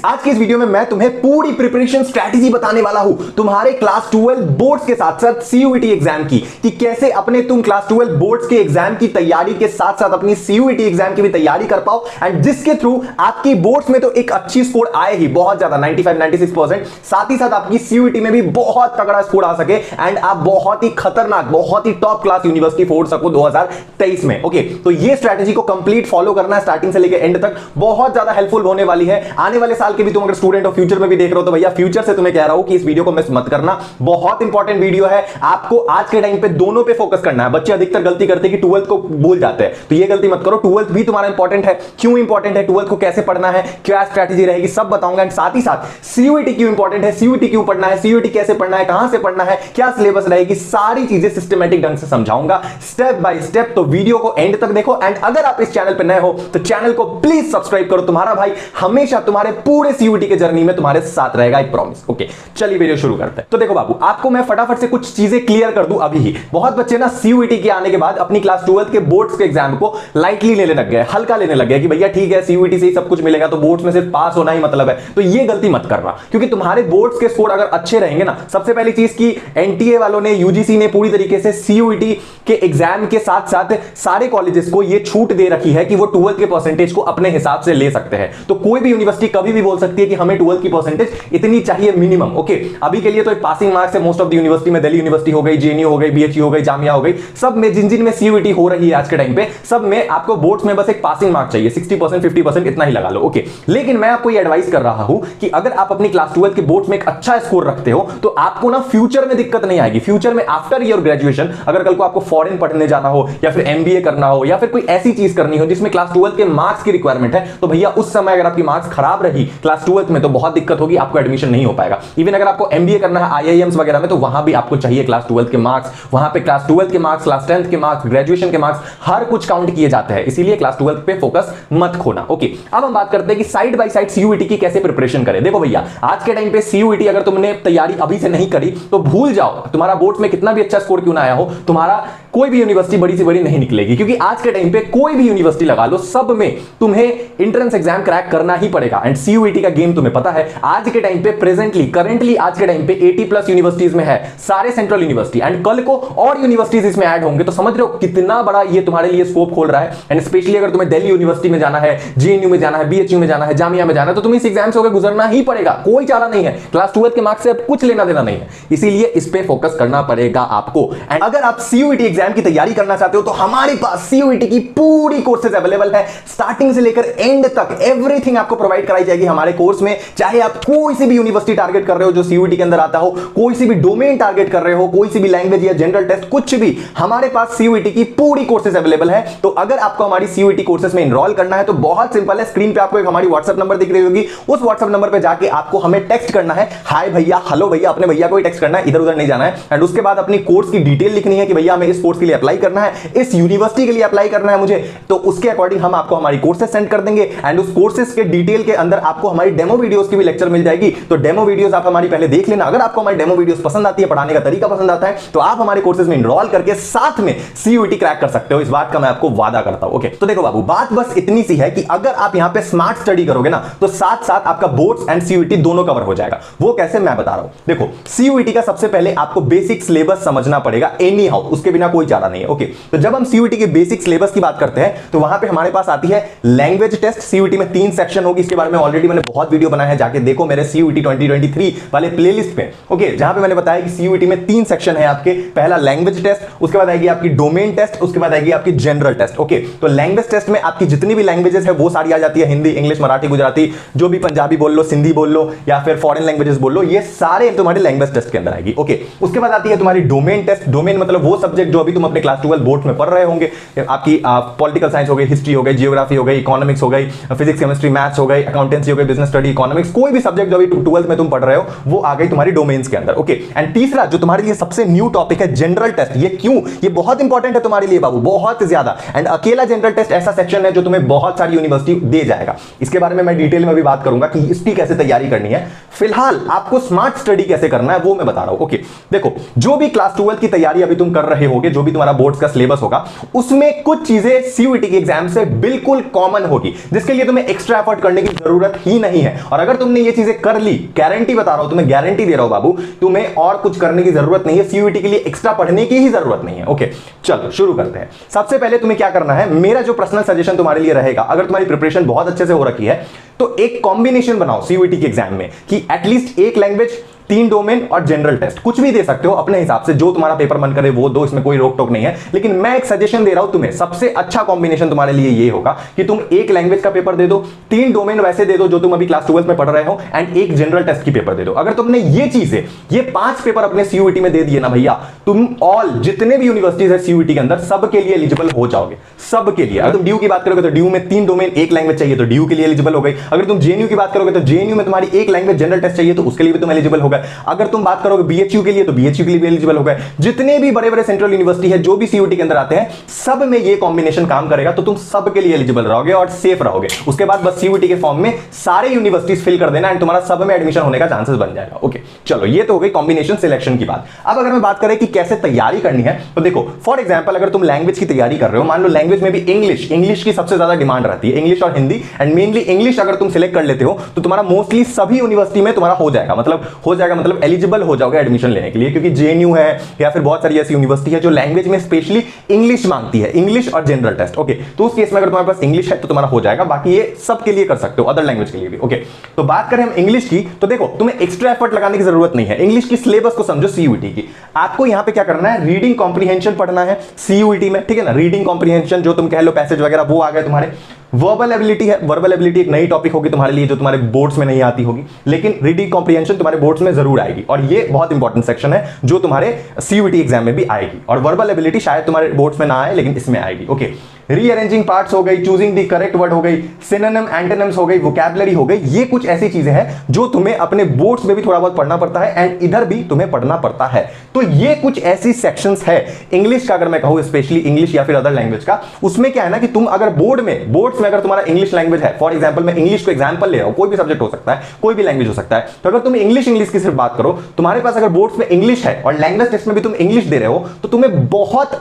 आज की इस वीडियो में मैं तुम्हें पूरी प्रिपरेशन स्ट्रेटजी बताने वाला हूं तुम्हारे क्लास 12 बोर्ड्स के साथ साथ सीयूईटी एग्जाम की, कि कैसे अपने तुम क्लास 12 बोर्ड्स के एग्जाम की तैयारी के साथ साथ अपनी सीयूईटी एग्जाम की भी तैयारी कर पाओ, एंड जिसके थ्रू आपकी बोर्ड्स में तो एक अच्छी स्कोर आए ही, बहुत ज्यादा 95-96%, साथ ही साथ आपकी सीयूईटी में भी बहुत तगड़ा स्कोर आ सके एंड आप बहुत ही खतरनाक, बहुत ही टॉप क्लास यूनिवर्सिटी फोड़ सको 2023 में। ओके, तो ये स्ट्रेटजी को कंप्लीट फॉलो करना है स्टार्टिंग से लेकर एंड तक, बहुत ज्यादा हेल्पफुल होने वाली है। आने वाले साल के भी तुम अगर स्टूडेंट हो, फ्यूचर में भी देख रहे हो, तो भैया फ्यूचर से तुम्हें कह रहा हूं कि इस वीडियो को मिस मत करना, बहुत इंपॉर्टेंट वीडियो है। आपको आज के टाइम पे दोनों पे फोकस करना है। बच्चे अधिकतर गलती करते हैं कि 12th को भूल जाते हैं, तो ये गलती मत करो। 12th भी तुम्हारा इंपॉर्टेंट है। क्यों इंपॉर्टेंट है, 12th को कैसे पढ़ना है, क्या स्ट्रेटजी रहेगी, सब बताऊंगा। एंड साथ ही साथ सीयूईटी क्यों इंपॉर्टेंट है, सीयूईटी क्यों पढ़ना है, सीयूईटी कैसे पढ़ना है, कहां से पढ़ना है, क्या सिलेबस रहेगी, सारी चीजें सिस्टमैटिक ढंग से समझाऊंगा स्टेप बाय स्टेप। तो वीडियो को एंड तक देखो। एंड अगर आप इस चैनल पर नए हो तो चैनल को प्लीज सब्सक्राइब करो। तुम्हारा भाई हमेशा तुम्हारे पूरे सीयूईटी के जर्नी में तुम्हारे साथ रहेगा, आई प्रॉमिस। ओके, चलिए वीडियो शुरू करते हैं। तो देखो बाबू, आपको मैं फटाफट से कुछ चीजें क्लियर कर दूं अभी ही। बहुत बच्चे ना सीयूईटी के आने के बाद अपनी क्लास 12 के बोर्ड्स के एग्जाम को लाइटली लेने लग गए, हल्का लेने लग गए कि भैया ठीक है सीयूईटी से ही सब कुछ मिलेगा, तो बोर्ड्स में सिर्फ पास होना ही मतलब है। तो ये गलती मत करना, क्योंकि तुम्हारे बोर्ड्स के स्कोर अगर अच्छे रहेंगे ना, सबसे पहली चीज की एनटीए वालों ने, यूजीसी ने पूरी तरीके से सीयूईटी के एग्जाम के साथ साथ सारे कॉलेजेस को ये छूट दे रखी है कि वो 12th के परसेंटेज को अपने हिसाब से ले सकते हैं। तो कोई भी यूनिवर्सिटी कभी भी बोल सकती है कि हमें 12th की परसेंटेज इतनी चाहिए मिनिमम। ओके, अभी के लिए तो एक पासिंग मार्क्स है मोस्ट ऑफ द यूनिवर्सिटी में। दिल्ली यूनिवर्सिटी हो गई, जेएनयू हो गई, बीएचयू हो गई, जामिया हो गई, सब में जिन जिन में सीयूईटी हो रही है आज के टाइम पे, सब में आपको बोर्ड्स में बस एक पासिंग मार्क्स चाहिए, 60% 50% इतना ही लगा लो। ओके, लेकिन मैं आपको ये एडवाइस कर रहा हूं कि अगर आप अपनी क्लास 12 के बोर्ड्स में एक अच्छा स्कोर रखते हो तो आपको ना फ्यूचर में दिक्कत नहीं आएगी। फ्यूचर में आफ्टर योर ग्रेजुएशन अगर कल को आपको फॉरेन पढ़ने जाना हो, या फिर एमबीए करना हो, या फिर कोई ऐसी चीज करनी हो जिसमें क्लास 12 के मार्क्स की रिक्वायरमेंट है, तो भैया उस समय अगर आपकी मार्क्स खराब रही क्लास 12 में तो बहुत दिक्कत होगी, आपको एडमिशन नहीं हो पाएगा। इवन अगर आपको एमबीए करना है आईआईएम्स वगैरह में, तो वहां भी आपको चाहिए क्लास 12 के मार्क्स। वहां पे क्लास 12 के मार्क्स, क्लास 10th के मार्क्स, ग्रेजुएशन के मार्क्स, हर कुछ काउंट किए जाते हैं। इसीलिए क्लास 12 पे फोकस मत खोना। ओके, अब हम बात करते हैं कि साइड बाय साइड सीयूईटी की कैसे प्रिपरेशन करें। देखो भैया, आज के टाइम पे सीयूईटी अगर तुमने तैयारी अभी से नहीं करी तो भूल जाओ, तुम्हारा बोर्ड में कितना भी अच्छा स्कोर क्यों ना आया हो, तुम्हारा कोई भी यूनिवर्सिटी बड़ी से बड़ी नहीं निकलेगी। क्योंकि आज के टाइम पे कोई भी यूनिवर्सिटी लगा लो, सब में तुम्हें एंट्रेंस एग्जाम क्रैक करना ही पड़ेगा। एंड सीयूईटी का गेम तुम्हें पता है, आज के टाइम पे प्रेजेंटली करंटली आज के टाइम पे 80+ यूनिवर्सिटीज में है, सारे सेंट्रल यूनिवर्सिटी, एंड कल को और यूनिवर्सिटीज इसमें ऐड होंगे। तो समझ रहे हो कितना बड़ा ये तुम्हारे लिए स्कोप खोल रहा है। एंड स्पेशली अगर तुम्हें दिल्ली यूनिवर्सिटी में जाना है, जेएनयू में जाना है, बीएचयू में जाना है, जामिया में जाना है, तो तुम्हें इस एग्जाम से होकर गुजरना ही पड़ेगा, कोई चारा नहीं है। क्लास 12 के मार्क्स से अब कुछ लेना देना नहीं है, इसीलिए इस पे फोकस करना पड़ेगा आपको। एंड अगर आप सीयूईटी एग्जाम की तैयारी करना चाहते हो तो हमारे पास सीयूईटी की पूरी कोर्सेज अवेलेबल है, स्टार्टिंग से लेकर एंड तक एवरीथिंग आपको प्रोवाइड कराई जाएगी हमारे कोर्स में। चाहे आप कोई सी भी यूनिवर्सिटी टारगेट कर रहे हो जो सीयूईटी के अंदर आता हो, कोई सी भी डोमेन टारगेट कर रहे हो, कोई सी भी लैंग्वेज या जनरल टेस्ट, कुछ भी, हमारे पास सीयूईटी की पूरी कोर्सेज अवेलेबल है। तो अगर आपको हमारी सीयूईटी कोर्सेज में एनरोल करना है तो बहुत सिंपल है, स्क्रीन पे आपको एक हमारी व्हाट्सएप नंबर दिख रही होगी, उस व्हाट्सएप नंबर पे जाके आपको हमें टेक्स्ट करना है, हाय भैया, हेलो भैया, अपने भैया को ही टेक्स्ट करना है, इधर उधर नहीं जाना है। एंड उसके बाद अपनी कोर्स की डिटेल लिखनी है कि भैया हमें इस कोर्स के लिए अप्लाई करना है, इस यूनिवर्सिटी के लिए अप्लाई करना है मुझे, तो उसके अकॉर्डिंग हम आपको हमारी कोर्सेज सेंड कर देंगे। एंड उस कोर्सेज के डिटेल के अंदर आपको हमारी डेमो वीडियोस की भी लेक्चर मिल जाएगी। तो डेमो वीडियोस आप हमारी पहले देख लेना। अगर आपको हमारी डेमो वीडियोस पसंद आती है, पढ़ाने का तरीका पसंद आता है, तो आप हमारे कोर्सेज में एनरोल करके साथ में सीयूईटी क्रैक कर सकते हो। इस बात का मैं आपको वादा करता हूं। ओके, तो देखो बाबू, बात बस इतनी सी है कि अगर आप यहां पे स्मार्ट स्टडी करोगे ना, तो साथ साथ आपका बोर्ड्स एंड सीयूईटी दोनों कवर हो जाएगा। वो कैसे, मैं बता रहा हूं। देखो, सीयूईटी का सबसे पहले आपको बेसिक सिलेबस समझना पड़ेगा एनी हाउ, उसके बिना कोई चारा नहीं है। ओके, तो जब हम सीयूईटी के बेसिक सिलेबस की बात करते हैं तो वहां पे हमारे पास आती है लैंग्वेज टेस्ट। सीयूईटी में 3 सेक्शन होगी, इसके बारे में ऑलरेडी मैंने बहुत वीडियो बनाया है, जाके देखो मेरे सीयूईटी 2023 वाले प्लेलिस्ट पे। ओके, जहां पे मैंने बताया कि सीयूईटी में 3 सेक्शन है आपके। पहला लैंग्वेज टेस्ट, उसके बाद आएगी आपकी डोमेन टेस्ट, उसके बाद आएगी आपकी जनरल टेस्ट। ओके, तो लैंग्वेज टेस्ट में आपकी जितनी भी लैंग्वेजेस है वो सारी आ जाती है, हिंदी, इंग्लिश, मराठी, गुजराती, जो भी, पंजाबी बोल लो, सिंधी बोल लो, या फिर फॉरेन लैंग्वेजेस बोल लो, ये सारे तुम्हारे लैंग्वेज टेस्ट के अंदर आएगी। ओके, उसके बाद आती है तुम्हारी डोमेन टेस्ट। डोमेन मतलब वो सब्जेक्ट जो अभी तुम अपने क्लास 12 बोर्ड में पढ़ रहे होंगे, आपकी पॉलिटिकल साइंस हो गई, हिस्ट्री हो गई, जियोग्राफी हो गई, इकोनॉमिक्स हो गई, फिजिक्स, केमिस्ट्री, मैथ्स हो गई, अकाउंटेंसी हो गई, बिजनेस स्टडी, इकोनॉमिक्स, कोई भी सब्जेक्ट जो अभी 12th में तुम पढ़ रहे हो वो आ गई तुम्हारी डोमेन्स के अंदर। ओके, एंड तीसरा जो तुम्हारे लिए सबसे न्यू टॉपिक है जनरल टेस्ट। ये क्यों, ये बहुत इंपॉर्टेंट है तुम्हारे लिए बाबू, बहुत ज्यादा। एंड अकेला जनरल टेस्ट ऐसा सेक्शन है जो तुम्हें बहुत सारी यूनिवर्सिटी दे जाएगा। इसके बारे में मैं डिटेल में भी बात करूंगा कि इसकी कैसे तैयारी करनी है। फिलहाल आपको स्मार्ट स्टडी कैसे करना है वो मैं बता रहा हूं। ओके, देखो, जो भी क्लास 12 की तैयारी अभी तुम कर रहे होगे, जो भी तुम्हारा बोर्ड्स का सिलेबस होगा, उसमें कुछ चीजें सीयूईटी के एग्जाम से बिल्कुल कॉमन होगी, जिसके लिए तुम्हें एक्स्ट्रा एफर्ट करने की जरूरत ही नहीं है। और अगर तुमने ये चीजें कर ली, गारंटी बता रहा हूं, तुम्हें गारंटी दे रहा हूं बाबू, तुम्हें और कुछ करने की जरूरत नहीं है, सीयूईटी के लिए एक्स्ट्रा पढ़ने की ही जरूरत नहीं है। ओके, चलो शुरू करते हैं। सबसे पहले तुम्हें क्या करना है, मेरा जो पर्सनल सजेशन तुम्हारे लिए रहेगा, अगर तुम्हारी प्रिपरेशन बहुत अच्छे से हो रखी है तो एक कॉम्बिनेशन बनाओ सीयूईटी के एग्जाम में कि एटलीस्ट एक लैंग्वेज, 3 डोमेन और जनरल टेस्ट, कुछ भी दे सकते हो अपने हिसाब से, जो तुम्हारा पेपर मन करे वो दो, इसमें कोई रोक टोक नहीं है। लेकिन मैं एक सजेशन दे रहा हूं तुम्हें, सबसे अच्छा कॉम्बिनेशन तुम्हारे लिए ये होगा कि तुम एक लैंग्वेज का पेपर दे दो, 3 डोमेन वैसे दे दो जो तुम अभी क्लास 12 में पढ़ रहे हो, एंड एक जनरल टेस्ट की पेपर दे दो। अगर तुमने ये चीजें, ये 5 पेपर अपने सीयूईटी में दे दिए ना भैया, तुम ऑल जितने भी यूनिवर्सिटीज है सीयूईटी के अंदर, सबके लिए एलिजिबल हो जाओगे, सबके लिए। अगर तुम ड्यू की बात करोगे तो ड्यू में 3 डोमेन, एक लैंग्वेज चाहिए तो ड्यू के लिए एलिजिबल हो गई। अगर तुम जेएनयू की बात करोगे तो जेएनयू में तुम्हारी एक लैंग्वेज जनरल टेस्ट चाहिए तो उसके लिए भी तुम एलिजिबल हो गए। अगर तुम करोगे बीएचयू के लिए तो बीएचयू के लिए भी एलिजिबल हो गए। जितने भी बड़े बड़े सेंट्रल यूनिवर्सिटी है जो भी सीयूईटी के अंदर आते हैं, सब में ये कॉम्बिनेशन काम करेगा, तो तुम सबके लिए एलिजिबल रहोगे और सेफ रहोगे। उसके बाद बस सीयूईटी के फॉर्म में सारे यूनिवर्सिटीज फिल कर देना एंड तुम्हारा सब में एडमिशन होने का चांसेस बन जाएगा। ओके, चलो ये तो हो गई कॉम्बिनेशन सिलेक्शन की बात। अब अगर मैं बात करें कि कैसे तैयारी करनी है, तो देखो, फॉर एग्जांपल अगर तुम लैंग्वेज की तैयारी कर रहे हो, मान लो लैंग्वेज में भी इंग्लिश की सबसे ज्यादा डिमांड रहती है, इंग्लिश और हिंदी, एंड मेनली इंग्लिश अगर तुम सिलेक्ट कर लेते हो तो तुम्हारा मोस्टली सभी यूनिवर्सिटी में तुम्हारा हो जाएगा, मतलब एलिजिबल हो जाओगे एडमिशन लेने के लिए, क्योंकि जेएनयू है या फिर बहुत सारी ऐसी यूनिवर्सिटी है जो लैंग्वेज में स्पेशली इंग्लिश मांगती है, इंग्लिश और जनरल टेस्ट। ओके, तो उस केस में अगर तुम्हारे पास इंग्लिश है तो तुम्हारा हो जाएगा, बाकी ये सब के लिए कर सकते हो, अदर लैंग्वेज के लिए भी। ओके, तो बात करें हम इंग्लिश की, तो देखो, तुम्हें एक्स्ट्रा एफर्ट लगाने की जरूरत नहीं है। इंग्लिश की सिलेबस को समझो सीयूईटी की, आपको यहां पे क्या करना है, रीडिंग कॉम्प्रिहेंशन पढ़ना है सीयूईटी में, ठीक है ना। रीडिंग कॉम्प्रिहेंशन जो तुम कह लो पैसेज वगैरह वो आ गए तुम्हारे। वर्बल एबिलिटी है, वर्बल एबिलिटी एक नई टॉपिक होगी तुम्हारे लिए जो तुम्हारे बोर्ड्स में नहीं आती होगी, लेकिन रीडिंग कॉम्प्रिहेंशन तुम्हारे बोर्ड्स में जरूर आएगी, और ये बहुत इंपॉर्टेंट सेक्शन है जो तुम्हारे सीयूईटी एग्जाम में भी आएगी। और वर्बल एबिलिटी शायद तुम्हारे बोर्ड्स में ना आए लेकिन इसमें आएगी। ओके, रीअरेंजिंग पार्ट्स हो गई, चूजिंग द करेक्ट वर्ड हो गई, सिनोनिम एंटोनिम्स हो गई, वोकैबुलरी हो गई, ये कुछ ऐसी चीजें हैं जो तुम्हें अपने बोर्ड्स में भी थोड़ा बहुत पढ़ना पड़ता है एंड इधर भी तुम्हें पढ़ना पड़ता है। तो ये कुछ ऐसी सेक्शंस है इंग्लिश का, अगर मैं कहूं स्पेशली इंग्लिश या फिर अदर लैंग्वेज का, उसमें क्या है ना कि तुम अगर बोर्ड्स में अगर तुम्हारा इंग्लिश लैंग्वेज है, फॉर एग्जांपल मैं इंग्लिश को एग्जांपल ले रहा हूं, कोई भी सब्जेक्ट हो सकता है, कोई भी लैंग्वेज हो सकता है, तो अगर तुम इंग्लिश की सिर्फ बात करो, तुम्हारे पास अगर बोर्ड्स में इंग्लिश है और लैंग्वेज टेस्ट में भी तुम इंग्लिश दे रहे हो, तो तुम्हें बहुत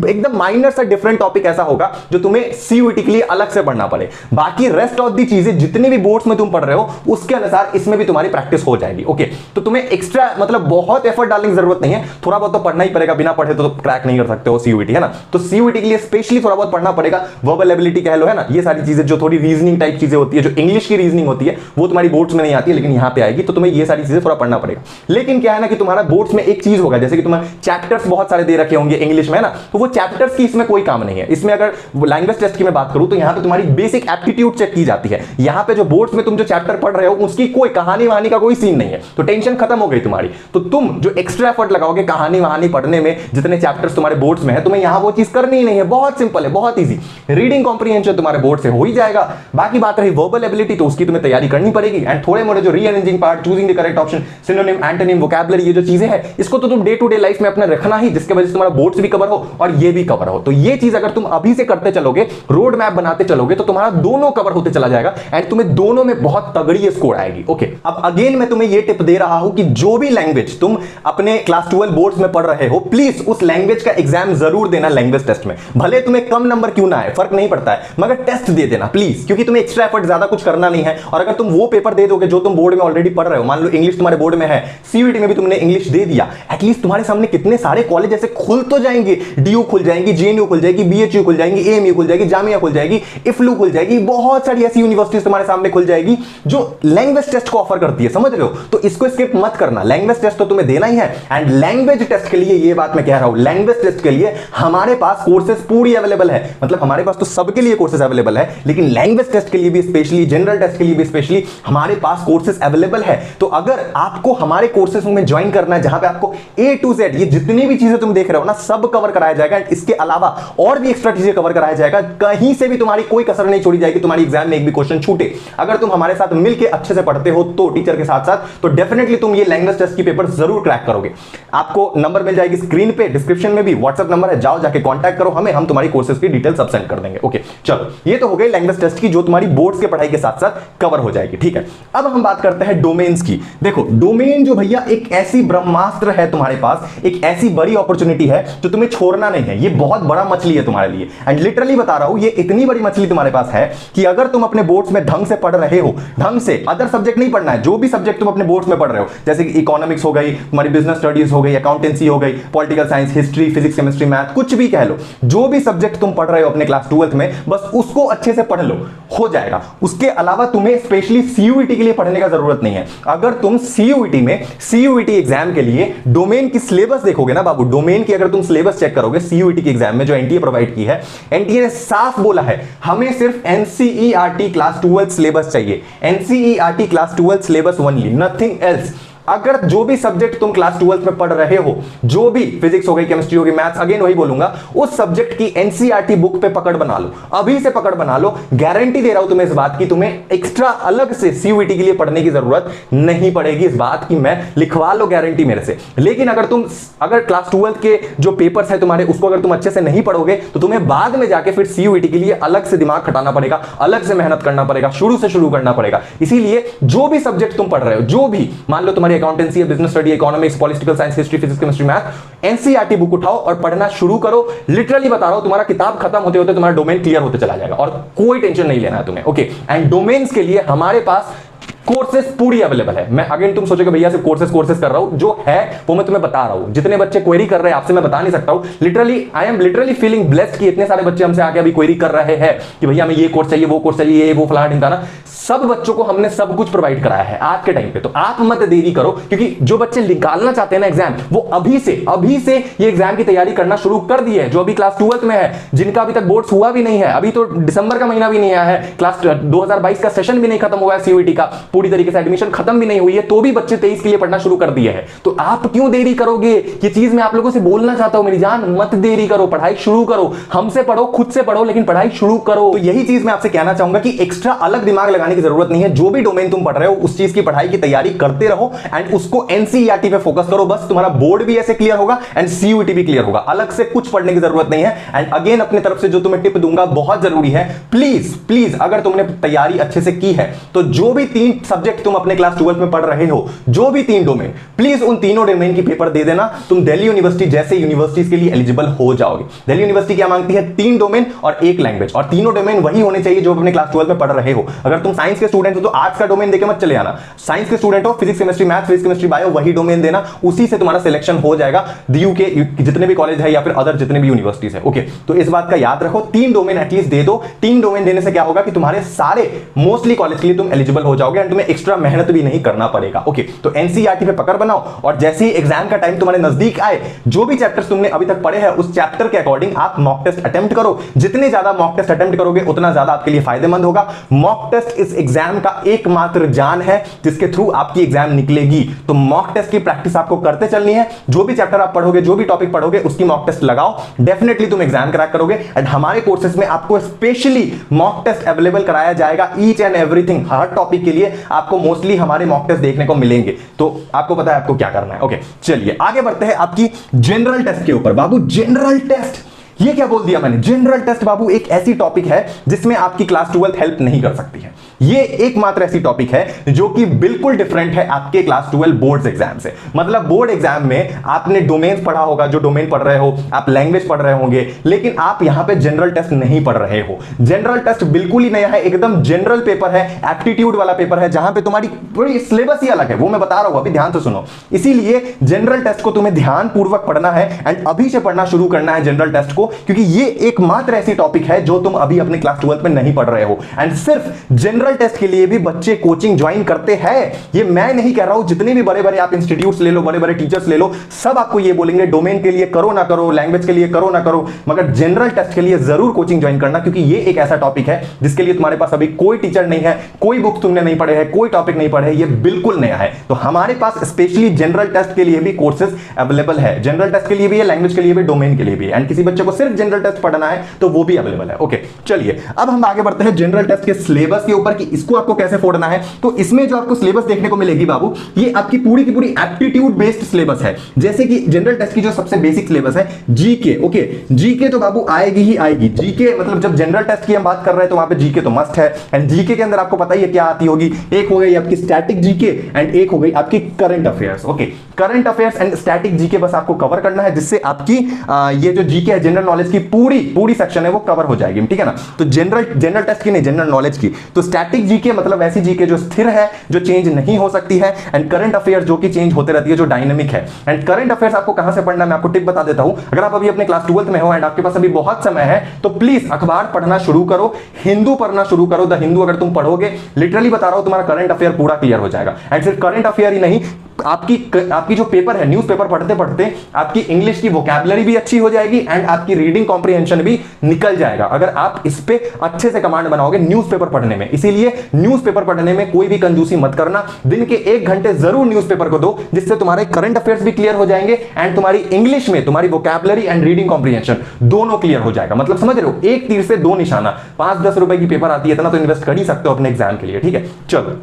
एकदम माइनर सा डिफरेंट टॉपिक ऐसा होगा जो तुम्हें सीयूईटी के लिए अलग से पढ़ना पड़े। बाकी रेस्ट ऑफ दी चीजें जितने भी बोर्ड्स में तुम पढ़ रहे हो उसके अनुसार इसमें भी तुम्हारी प्रैक्टिस हो जाएगी। ओके, तो तुम्हें एक्स्ट्रा बहुत एफर्ट डालने की जरूरत नहीं है, थोड़ा बहुत तो पढ़ना ही पड़ेगा, बिना पढ़े तो क्रैक नहीं कर सकते हो सीयूईटी, है ना। तो सीयूईटी के लिए स्पेशली थोड़ा बहुत पढ़ना पड़ेगा, वर्बल एबिलिटी कह लो, है ना, ये सारी चीजें जो थोड़ी रीजनिंग टाइप चीजें होती है, जो इंग्लिश की रीजनिंग होती है वो तुम्हारी बोर्ड्स में नहीं आती है लेकिन यहां पे आएगी, तो तुम्हें ये सारी चीजें थोड़ा पढ़ना पड़ेगा। लेकिन क्या है ना कि तुम्हारा बोर्ड्स में एक चीज होगा, जैसे कि तुम्हारे चैप्टर्स बहुत सारे दे रखे होंगे इंग्लिश में, है ना, तो वो चैप्टर्स की इसमें कोई काम नहीं है। इसमें अगर लैंग्वेज टेस्ट की मैं बात करूं तो यहां पे तुम्हारी बेसिक एप्टीट्यूड चेक की जाती है। यहां पे जो बोर्ड्स में तुम जो चैप्टर पढ़ रहे हो उसकी कोई कहानी वहानी का कोई सीन नहीं है, तो टेंशन खत्म हो गई तुम्हारी। तो तुम जो एक्स्ट्रा एफर्ट लगाओगे कहानी वहानी पढ़ने में, जितने चैप्टर्स तुम्हारे बोर्ड्स में है, तुम्हें यहां वो चीज करनी ही नहीं है, बहुत सिंपल है, बहुत इजी। रीडिंग कॉम्प्रिहेंशन तुम्हारे बोर्ड से हो ही जाएगा। बाकी बात रही वर्बल एबिलिटी, तो उसकी तुम्हें तैयारी करनी पड़ेगी, एंड थोड़े मोड़े जो rearranging part, choosing the correct option, synonym antonym, vocabulary, ये जो चीजें हैं इसको तो तुम डे टू डे लाइफ में अपना रखना ही, जिसके वजह से तुम्हारा बोर्ड्स भी कवर हो और ये भी कवर हो। तो ये चीज अगर तुम अभी से करते चलोगे, रोड मैप बनाते चलोगे, तो तुम्हारा दोनों कवर होते चला जाएगा एंड तुम्हें दोनों में बहुत तगड़ी स्कोर आएगी। ओके, अब अगेन मैं तुम्हें यह टिप दे रहा हूं कि जो भी लैंग्वेज तुम अपने क्लास 12 बोर्ड्स में पढ़ रहे हो, प्लीज उस लैंग्वेज का एग्जाम जरूर देना लैंग्वेज टेस्ट में। भले तुम्हें कम नंबर क्यों ना आए, फर्क नहीं पड़ता है, मगर टेस्ट दे देना प्लीज, क्योंकि तुम्हें एक्स्ट्रा एफर्ट ज्यादा कुछ करना नहीं है। और अगर तुम वो पेपर दे दोगे जो तुम बोर्ड में ऑलरेडी पढ़ रहे हो, मान लो इंग्लिश तुम्हारे बोर्ड में है, सीयूईटी में भी तुमने इंग्लिश दे दिया, एटलीस्ट तुम्हारे सामने कितने सारे कॉलेज ऐसे खुल तो जाएंगे, डीयू खुल जाएंगी, जेएनयू खुल जाएगी, बीएचयू खुल जाएंगी, एएमयू खुल जाएगी, जामिया खुल जाएगी, इफ्लू खुल जाएगी, बहुत सारी ऐसी यूनिवर्सिटीज तुम्हारे सामने खुल जाएगी जो लैंग्वेज टेस्ट को ऑफर करती है, समझ रहे हो। तो इसको स्किप मत करना, लैंग्वेज टेस्ट तो तुम्हें देना ही है। एंड लैंग्वेज टेस्ट के लिए ये बात मैं कह रहा हूं, लैंग्वेज टेस्ट के लिए हमारे पास कोर्सेज पूरी अवेलेबल है, मतलब हमारे पास तो सबके लिए कोर्सेज अवेलेबल है, लेकिन लैंग्वेज टेस्ट के लिए भी स्पेशली, जनरल टेस्ट के लिए भी स्पेशली हमारे पास कोर्सेज अवेलेबल है। तो अगर आपको हमारे कोर्सेज में ज्वाइन करना है, जहां पे आपको A to Z ये जितनी भी चीजें तुम देख रहे हो ना, सब कवर कराया जाएगा, इसके अलावा और भी एक्स्ट्रा चीजें कवर कराया जाएगा, कहीं से भी तुम्हारी कोई कसर नहीं छोड़ी जाएगी, तुम्हारी एग्जाम में एक भी क्वेश्चन छूटे। अगर तुम हमारे साथ मिलकर अच्छे से पढ़ते हो तो टीचर के साथ साथ, तो डेफिनेटली तुम ये लैंग्वेज टेस्ट की पेपर जरूर क्रैक करोगे। आपको नंबर मिल जाएगी स्क्रीन पे, डिस्क्रिप्शन में भी व्हाट्सएप नंबर है, जाओ जाके कांटेक्ट करो हमें, हम तुम्हारी कोर्सेज की डिटेल सब सेंड कर देंगे। ओके चलो, ये तो हो गई लैंग्वेज टेस्ट की जो तुम्हारी बोर्ड्स के पढ़ाई के साथ साथ कवर हो जाएगी। ठीक है, अब हम बात करते हैं डोमेन्स की। देखो डोमेन जो भैया एक ऐसी ब्रह्मास्त्र है तुम्हारे पास, एक ऐसी बड़ी अपॉर्चुनिटी है जो तुम्हें छोड़ना नहीं है। ये बहुत बड़ा मछली है तुम्हारे लिए, एंड लिटरली बता रहा हूं, ये इतनी बड़ी मछली तुम्हारे पास है कि अगर तुम अपने बोर्ड्स में ढंग से पढ़ रहे हो, ढंग से, अदर सब्जेक्ट नहीं पढ़ना है, जो भी सब्जेक्ट तुम अपने बोर्ड्स में पढ़ रहे हो, जैसे कि इकोनॉमिक्स हो गई, तुम्हारी बिजनेस स्टडीज हो गई, अकाउंटेंसी हो गई, political science, history, physics, chemistry, math, कुछ भी कह लो, जो भी सब्जेक्ट तुम पढ़ रहे हो अपने क्लास 12th में, बस उसको अच्छे से पढ़ लो, हो जाएगा। उसके अलावा तुम्हें स्पेशली सीयूईटी के लिए पढ़ने का जरूरत नहीं है। अगर तुम सीयूईटी में, सीयूईटी एग्जाम के लिए डोमेन की सिलेबस देखोगे ना बाबू, डोमेन की अगर तुम सिलेबस चेक करोगे सीयूईटी के एग्जाम में जो एनटीए प्रोवाइड की है, एनटीए ने साफ बोला है हमें सिर्फ एनसीईआरटी क्लास 12 सिलेबस चाहिए, NCERT class 12 syllabus only, nothing else. अगर जो भी सब्जेक्ट तुम क्लास 12 में पढ़ रहे हो, जो भी फिजिक्स हो गई, केमिस्ट्री हो गई, मैथ्स, अगेन वही बोलूंगा, उस सब्जेक्ट की एनसीईआरटी बुक पे पकड़ बना लो, अभी से पकड़ बना लो। गारंटी दे रहा हूं तुम्हें इस बात की, तुम्हें एक्स्ट्रा अलग से सीयूईटी के लिए पढ़ने की जरूरत नहीं पड़ेगी, इस बात की मैं लिखवा लो गारंटी मेरे से। लेकिन अगर क्लास 12 के जो पेपर्स है तुम्हारे, उसको अगर तुम अच्छे से नहीं पढ़ोगे तो तुम्हें बाद में जाके फिर सीयूईटी के लिए अलग से दिमाग खटाना पड़ेगा, अलग से मेहनत करना पड़ेगा, शुरू से शुरू करना पड़ेगा। इसीलिए जो भी सब्जेक्ट तुम पढ़ रहे हो, जो भी, मान लो तुम्हारी accountancy, business study, economics, political science, history, physics, chemistry, math, NCERT book उठाओ और पढ़ना शुरू करो। लिटरली बता रहा हूं, तुम्हारा किताब खत्म होते होते तुम्हारा डोमेन क्लियर होते चला जाएगा और कोई टेंशन नहीं लेना है तुम्हें। ओके, एंड डोमेन्स के लिए हमारे पास कोर्सेज पूरी अवेलेबल है। मैं अगेन, तुम सोचोगे भैया सिर्फ कोर्सेज कर रहा हूं, जो है वो मैं तुम्हें बता रहा हूं। जितने बच्चे क्वेरी कर रहे हैं आपसे मैं बता नहीं सकता हूं, literally I am literally feeling blessed कि इतने सारे बच्चे हमसे आके अभी क्वेरी कर रहे हैं कि भैया हमें ये कोर्स चाहिए, वो कोर्स चाहिए, ये वो फलाना ढिमकाना। सब बच्चों को हमने सब कुछ प्रोवाइड कराया है आज के टाइम पे, तो आप मत देरी करो, क्योंकि जो बच्चे निकालना चाहते हैं ना एग्जाम, वो अभी से ये एग्जाम की तैयारी करना शुरू कर दी है। जो अभी क्लास 12th में है, जिनका अभी तक बोर्ड्स हुआ भी नहीं है, अभी तो दिसंबर का महीना भी नहीं आया है, क्लास 2022 का सेशन भी नहीं खत्म हुआ है, सीयूईटी का पूरी तरीके से एडमिशन खत्म भी नहीं हुई है, तो भी बच्चे 23 के लिए पढ़ना शुरू कर दिए हैं। तो आप क्यों देरी करोगे? ये चीज मैं आप लोगों से बोलना चाहता हूं मेरी जान, मत देरी करो, पढ़ाई शुरू करो, हमसे पढ़ो, खुद से पढ़ो, लेकिन पढ़ाई शुरू करो। तो यही चीज मैं आपसे कहना चाहूंगा कि एक्स्ट्रा अलग दिमाग लगाने की जरूरत नहीं है। जो भी डोमेन तुम पढ़ रहे हो उस चीज की पढ़ाई की तैयारी करते रहो एंड उसको एनसीईआरटी पे फोकस करो, बस तुम्हारा बोर्ड भी ऐसे क्लियर होगा एंड सीयूईटी भी क्लियर होगा। अलग से कुछ पढ़ने की जरूरत नहीं है। एंड अगेन अपनी तरफ से जो तुम्हें टिप दूंगा बहुत जरूरी है, प्लीज अगर तुमने तैयारी अच्छे से की है तो जो भी 3 सब्जेक्ट तुम अपने क्लास 12 में पढ़ रहे हो, जो भी 3 डोमेन, प्लीज उन तीनों डोमेन की पेपर दे देना। तुम दिल्ली यूनिवर्सिटी जैसे यूनिवर्सिटीज के लिए एलिजिबल हो जाओगे। दिल्ली यूनिवर्सिटी क्या मांगती है? 3 डोमेन और 1 लैंग्वेज, और तीनों डोमेन वही होने चाहिए जो अपने क्लास 12 में पढ़ रहे हो। अगर तुम साइंस के स्टूडेंट हो तो आर्ट्स का डोमेन देके मत चले आना। साइंस के स्टूडेंट हो, physics chemistry math, physics chemistry bio, वही डोमेन देना, उसी से तुम्हारा सिलेक्शन हो जाएगा डीयू के जितने भी कॉलेज है या फिर अदर जितने भी यूनिवर्सिटीज है। ओके, तो इस बात का याद रखो, 3 डोमेन एटलीस्ट दे दो। 3 डोमेन देने से क्या होगा कि तुम्हारे सारे मोस्टली कॉलेज के लिए तुम एलिजिबल हो जाओगे एंड तुम्हें एक्स्ट्रा मेहनत भी नहीं करना पड़ेगा। ओके, तो एनसीईआरटी पे पकड़ बनाओ और जैसे ही एग्जाम का टाइम तुम्हारे नजदीक आए, जो भी चैप्टर्स तुमने अभी तक पढ़े हैं उस चैप्टर के अकॉर्डिंग आप मॉक टेस्ट अटेम्प्ट करो। जितने ज्यादा मॉक टेस्ट अटेम्प्ट करोगे उतना ज्यादा आपके लिए फायदेमंद होगा। मॉक टेस्ट इस एग्जाम का एकमात्र जान है जिसके थ्रू आपकी एग्जाम निकलेगी। तो मॉक टेस्ट की प्रैक्टिस आपको करते चलनी है। जो भी चैप्टर आप पढ़ोगे, जो भी टॉपिक पढ़ोगे, उसकी मॉक टेस्ट लगाओ, डेफिनेटली तुम एग्जाम क्रैक करोगे। एंड हमारे कोर्सेज में आपको स्पेशली मॉक टेस्ट अवेलेबल कराया जाएगा, each and everything, her topic के लिए आपको मोस्टली हमारे मॉक टेस्ट देखने को मिलेंगे। तो आपको पता है आपको क्या करना है। ओके, चलिए आगे बढ़ते हैं आपकी जनरल टेस्ट के ऊपर। बाबू जनरल टेस्ट, ये क्या बोल दिया मैंने? जनरल टेस्ट बाबू एक ऐसी टॉपिक है जिसमें आपकी क्लास 12 हेल्प नहीं कर सकती है। ये एकमात्र ऐसी टॉपिक है जो कि बिल्कुल डिफरेंट है आपके क्लास 12 बोर्ड्स एग्जाम से। मतलब बोर्ड एग्जाम में आपने डोमेन पढ़ा होगा, जो डोमेन पढ़ रहे हो, आप लैंग्वेज पढ़ रहे होंगे, लेकिन आप यहां पे जनरल टेस्ट नहीं पढ़ रहे हो। जनरल टेस्ट बिल्कुल ही नया है, एकदम जनरल पेपर है, एप्टीट्यूड वाला पेपर है, जहां पे तुम्हारी पूरी सिलेबस ही अलग है। वो मैं बता रहा हूं, अभी ध्यान से सुनो। इसीलिए जनरल टेस्ट को तुम्हें ध्यान पूर्वक पढ़ना है एंड अभी से पढ़ना शुरू करना है जनरल टेस्ट को, क्योंकि ये एकमात्र ऐसी टॉपिक है जो तुम अभी अपने क्लास 12 में नहीं पढ़ रहे हो। एंड सिर्फ जनरल टेस्ट के लिए भी बच्चे कोचिंग ज्वाइन करते हैं। ये मैं नहीं कह रहा हूं, जितने भी बड़े बड़े आप इंस्टीट्यूट्स ले लो, बड़े बड़े टीचर्स ले लो, सब आपको ये बोलेंगे डोमेन के लिए करो ना करो, लैंग्वेज के लिए करो ना करो, मगर जनरल टेस्ट के लिए जरूर कोचिंग ज्वाइन करना, क्योंकि ये एक ऐसा टॉपिक है जिसके लिए तुम्हारे पास अभी कोई टीचर नहीं है, कोई बुक तुमने नहीं पढ़े हैं, कोई टॉपिक नहीं पढ़े, ये बिल्कुल नया है। तो हमारे पास स्पेशली जनरल टेस्ट के लिए भी कोर्सेज अवेलेबल है, जनरल टेस्ट के लिए भी है, लैंग्वेज के लिए भी, डोमेन के लिए भी। एंड किसी बच्चे को सिर्फ जनरल टेस्ट पढ़ना है तो वो भी अवेलेबल है। ओके चलिए अब हम आगे बढ़ते हैं जनरल टेस्ट के सिलेबस के ऊपर कि इसको आपको कैसे फोड़ना है। तो इसमें जो आपको सिलेबस देखने को मिलेगी बाबू, ये आपकी पूरी की पूरी एप्टीट्यूड बेस्ड सिलेबस है। जैसे कि जनरल टेस्ट की जो सबसे बेसिक सिलेबस है जीके। ओके जीके तो बाबू आएगी ही आएगी। जीके मतलब जब जनरल टेस्ट की हम बात कर रहे हैं तो वहां पे जीके तो मस्ट है। एंड जीके के अंदर आपको पता ही है क्या आती होगी, एक हो गई आपकी स्टैटिक जीके एंड एक हो गई आपकी current affairs. Okay current affairs and static GK बस आपको कवर करना है, जिससे आपकी ये जो जीके है जनरल नॉलेज की पूरी सेक्शन है वो कवर हो जाएगी, ठीक है ना। तो जनरल टेस्ट की नहीं, जनरल नॉलेज की। तो स्टैटिक जीके मतलब ऐसी जीके जो स्थिर है, जो चेंज नहीं हो सकती है, एंड करंट अफेयर्स जो कि चेंज होते रहती है, जो डायनेमिक है। एंड करंट अफेयर्स आपको कहां से पढ़ना है मैं आपको टिप बता देता हूं। अगर आप अभी अपने क्लास 12th में हो एंड आपके पास अभी बहुत समय है तो प्लीज अखबार पढ़ना शुरू करो, हिंदू पढ़ना शुरू करो। द हिंदू अगर तुम पढ़ोगे, लिटरली बता रहा हूं, तुम्हारा करंट अफेयर पूरा क्लियर हो जाएगा। एंड सिर्फ करंट अफेयर ही नहीं, आपकी जो पेपर है, न्यूज़पेपर पढ़ते पढ़ते आपकी इंग्लिश की वोकैबुलरी भी अच्छी हो जाएगी एंड आपकी रीडिंग कॉम्प्रिहेंशन भी निकल जाएगा अगर आप इस पे अच्छे से कमांड बनाओगे न्यूज़पेपर पढ़ने में। इसीलिए न्यूज़पेपर पढ़ने में कोई भी कंजूसी मत करना, दिन के 1 घंटे जरूर न्यूज़पेपर को दो, जिससे तुम्हारे करंट अफेयर्स भी क्लियर हो जाएंगे एंड तुम्हारी इंग्लिश में तुम्हारी वोकैबुलरी एंड रीडिंग कॉम्प्रिहेंशन दोनों क्लियर हो जाएगा। मतलब समझ रहे हो, एक तीर से 2 निशाना। 5-10 रुपए की पेपर आती है, इतना तो इन्वेस्ट कर ही सकते हो अपने एग्जाम के लिए, ठीक है। चलो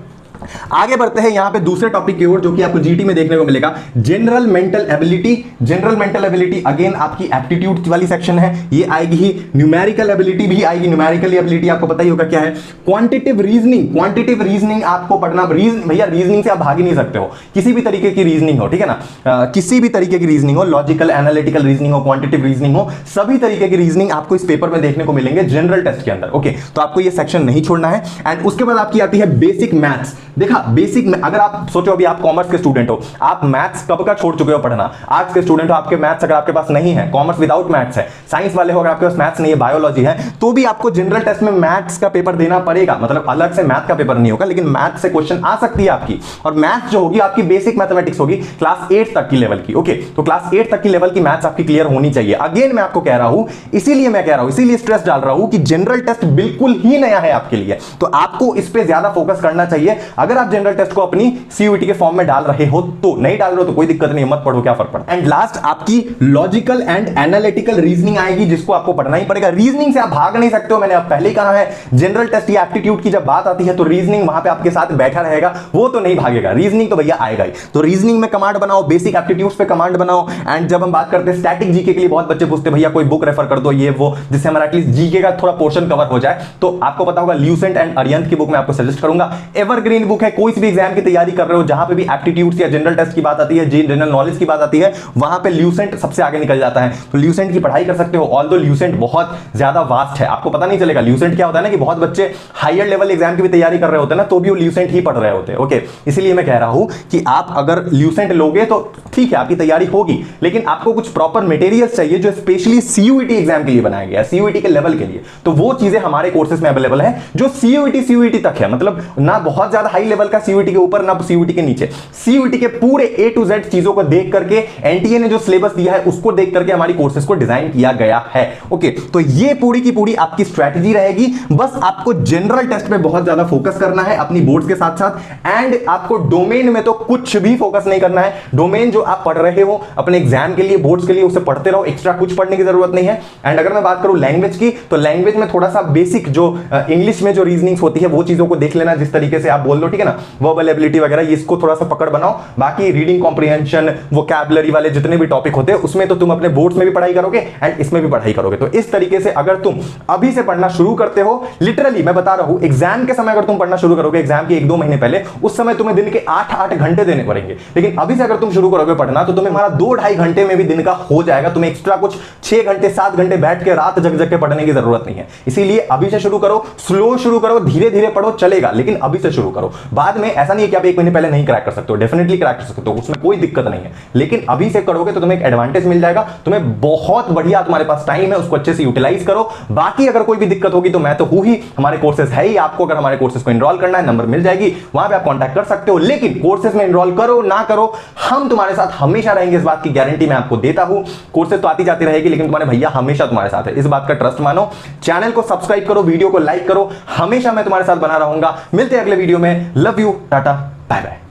आगे बढ़ते हैं यहां पे दूसरे टॉपिक की ओर, जो कि आपको जीटी में देखने को मिलेगा, general mental ability. General mental ability again आपकी एप्टीट्यूड वाली सेक्शन है, ये आएगी ही। न्यूमेरिकल एबिलिटी भी आएगी। न्यूमेरिकल एबिलिटी आपको पता ही होगा क्या है। क्वांटिटेटिव रीजनिंग, क्वांटिटेटिव रीजनिंग आपको पढ़ना। भैया रीजनिंग से आप भाग ही नहीं सकते हो, किसी भी तरीके की रीजनिंग हो, ठीक है ना। किसी भी तरीके की रीजनिंग हो, लॉजिकल एनालिटिकल रीजनिंग हो, क्वांटिटेटिव रीजनिंग हो, सभी तरीके की रीजनिंग आपको इस पेपर में देखने को मिलेंगे जनरल टेस्ट के अंदर। ओके तो आपको ये सेक्शन नहीं छोड़ना है। एंड उसके बाद आपकी आती है बेसिक मैथ्स। देखा बेसिक में अगर आप सोचो अभी आप कॉमर्स के स्टूडेंट हो, आप मैथ्स कब का छोड़ चुके हो पढ़ना। आर्ट्स के स्टूडेंट हो, आपके मैथ्स अगर आपके पास नहीं है, कॉमर्स विदाउट मैथ्स है। साइंस वाले हो अगर आपके पास मैथ्स नहीं है, बायोलॉजी है, तो भी आपको जनरल टेस्ट में मैथ्स का पेपर देना पड़ेगा। मतलब अलग से मैथ का पेपर नहीं होगा, लेकिन मैथ्स से क्वेश्चन आ सकती है आपकी। और मैथ्स जो होगी आपकी बेसिक मैथमेटिक्स होगी, क्लास 8 तक की लेवल की। ओके तो क्लास 8 तक की लेवल की मैथ्स आपकी क्लियर होनी चाहिए। अगेन मैं आपको कह रहा हूं, इसीलिए स्ट्रेस डाल रहा हूं कि जनरल टेस्ट बिल्कुल ही नया है आपके लिए, तो आपको इस पे ज्यादा फोकस करना चाहिए। अगर आप जनरल टेस्ट को अपनी सीयूईटी के फॉर्म में डाल रहे हो, तो नहीं डाल रहे हो तो कोई दिक्कत नहीं, मत पढ़ो, क्या फर्क पड़ता है। एंड लास्ट आपकी लॉजिकल एंड एनालिटिकल रीजनिंग आएगी, जिसको आपको पढ़ना ही पड़ेगा। रीजनिंग से आप भाग नहीं सकते हो, मैंने अब पहले ही कहा है। जनरल टेस्ट या एप्टीट्यूड की जब बात आती है तो रीजनिंग वहां पे आपके साथ बैठा रहेगा, वो तो नहीं भागेगा। रीजनिंग तो भैया आएगा ही। तो रीजनिंग में कमांड बनाओ, बेसिक एप्टीट्यूड्स पे कमांड बनाओ। एंड जब हम बात करते हैं स्टैटिक जीके के लिए, बहुत बच्चे पूछते भैया कोई बुक रेफर कर दो ये वो, जिससे हमारा एटलीस्ट जीके का थोड़ा पोर्शन कवर हो जाए। तो आपको पता होगा ल्यूसेंट एंड अरिहंत की बुक मैं आपको सजेस्ट करूंगा। एवरग्रीन बुक है, कोई भी एग्जाम की तैयारी कर रहे हो, जहां पे भी एप्टीट्यूड्स या जनरल टेस्ट की बात आती है, जनरल नॉलेज की बात आती है, वहां पे ल्यूसेंट सबसे आगे निकल जाता है। तो ल्यूसेंट की पढ़ाई कर सकते हो। ऑल्दो ल्यूसेंट बहुत ज्यादा वास्ट है, आपको पता नहीं चलेगा। ल्यूसेंट क्या होता है ना कि बहुत बच्चे हायर लेवल एग्जाम की भी तैयारी कर रहे होते हैं ना, तो भी वो ल्यूसेंट ही पढ़ रहे होते हैं। ओके इसलिए मैं कह रहा हूं कि आप अगर ल्यूसेंट लोगे तो ठीक है, आपकी तैयारी होगी, लेकिन आपको कुछ प्रॉपर मटेरियल्स चाहिए जो स्पेशली सीयूईटी एग्जाम के लिए बनाया गया है, सीयूईटी के लेवल के लिए। तो वो चीजें हमारे कोर्सेज में अवेलेबल है, जो सीयूईटी तक है। मतलब ना बहुत ज्यादा हाई लेवल का सीयूईटी के ऊपर, ना सीयूईटी के नीचे। सीयूईटी के पूरे A to Z चीजों को देख करके, एनटीए ने जो सिलेबस दिया है उसको देख करके हमारी कोर्सेज को डिजाइन किया गया है। ओके तो ये पूरी की पूरी आपकी स्ट्रेटजी रहेगी। बस आपको जनरल टेस्ट पे बहुत ज्यादा फोकस करना है अपनी बोर्ड्स के साथ साथ। एंड आपको डोमेन में तो कुछ भी फोकस नहीं करना है। डोमेन जो आप पढ़ रहे हो अपने एग्जाम के लिए, बोर्ड्स के लिए, उसे पढ़ते रहो, एक्स्ट्रा कुछ पढ़ने की जरूरत नहीं है। एंड अगर मैं बात करूं लैंग्वेज की, तो लैंग्वेज में थोड़ा सा बेसिक जो इंग्लिश में जो रीजनिंग होती है वो चीजों को देख लेना, जिस तरीके से आप बोल लो, ठीक है ना, वर्बल एबिलिटी वगैरह, इसको थोड़ा सा पकड़ बनाओ। बाकी रीडिंग कॉम्प्रिहेंशन, वोकैबुलरी वाले जितने भी टॉपिक होते हैं उसमें तो तुम अपने बोर्ड्स में भी पढ़ाई करोगे एंड इसमें भी पढ़ाई करोगे। तो इस तरीके से अगर तुम अभी से पढ़ना शुरू करते हो, लिटरली मैं बता रहा हूं, एग्जाम के समय अगर तुम पढ़ना शुरू करोगे, एग्जाम के 1-2 महीने पहले, उस समय तुम्हें दिन के 8-8 घंटे देने पड़ेंगे। लेकिन अभी से अगर तुम शुरू करोगे पढ़ना, तो तुम्हें हमारा 2-2.5 घंटे में भी दिन का हो जाएगा। तुम्हें एक्स्ट्रा कुछ 6 घंटे 7 घंटे बैठ के रात जग जग के पढ़ने की जरूरत नहीं है। इसीलिए अभी से शुरू करो, स्लो शुरू करो, धीरे धीरे पढ़ो, चलेगा, लेकिन अभी से शुरू करो। बाद में ऐसा नहीं है कि आप 1 महीने पहले नहीं क्रैक कर सकते हो, डेफिनेटली क्रैक कर सकते हो, उसमें कोई दिक्कत नहीं है। लेकिन अभी से करोगे तो तुम्हें एक एडवांटेज मिल जाएगा, तुम्हें बहुत बढ़िया, तुम्हारे पास टाइम है, उसको अच्छे से यूटिलाइज करो। बाकी अगर कोई भी दिक्कत होगी तो मैं तो हूं ही, हमारे कोर्सेज है ही। आपको अगर हमारे कोर्सेज को एनरोल करना है, नंबर मिल जाएगी, वहां पे आप कांटेक्ट कर सकते हो। लेकिन कोर्सेज में एनरोल करो ना करो, हम तुम्हारे साथ हमेशा रहेंगे, इस बात की गारंटी मैं आपको देता हूं। कोर्सेज तो आती जाती रहेगी, लेकिन तुम्हारे भैया हमेशा तुम्हारे साथ है, इस बात का ट्रस्ट मानो। चैनल को सब्सक्राइब करो, वीडियो को लाइक करो, हमेशा मैं तुम्हारे साथ बना रहूंगा। मिलते हैं अगले वीडियो में। Love you, ta-ta, bye bye.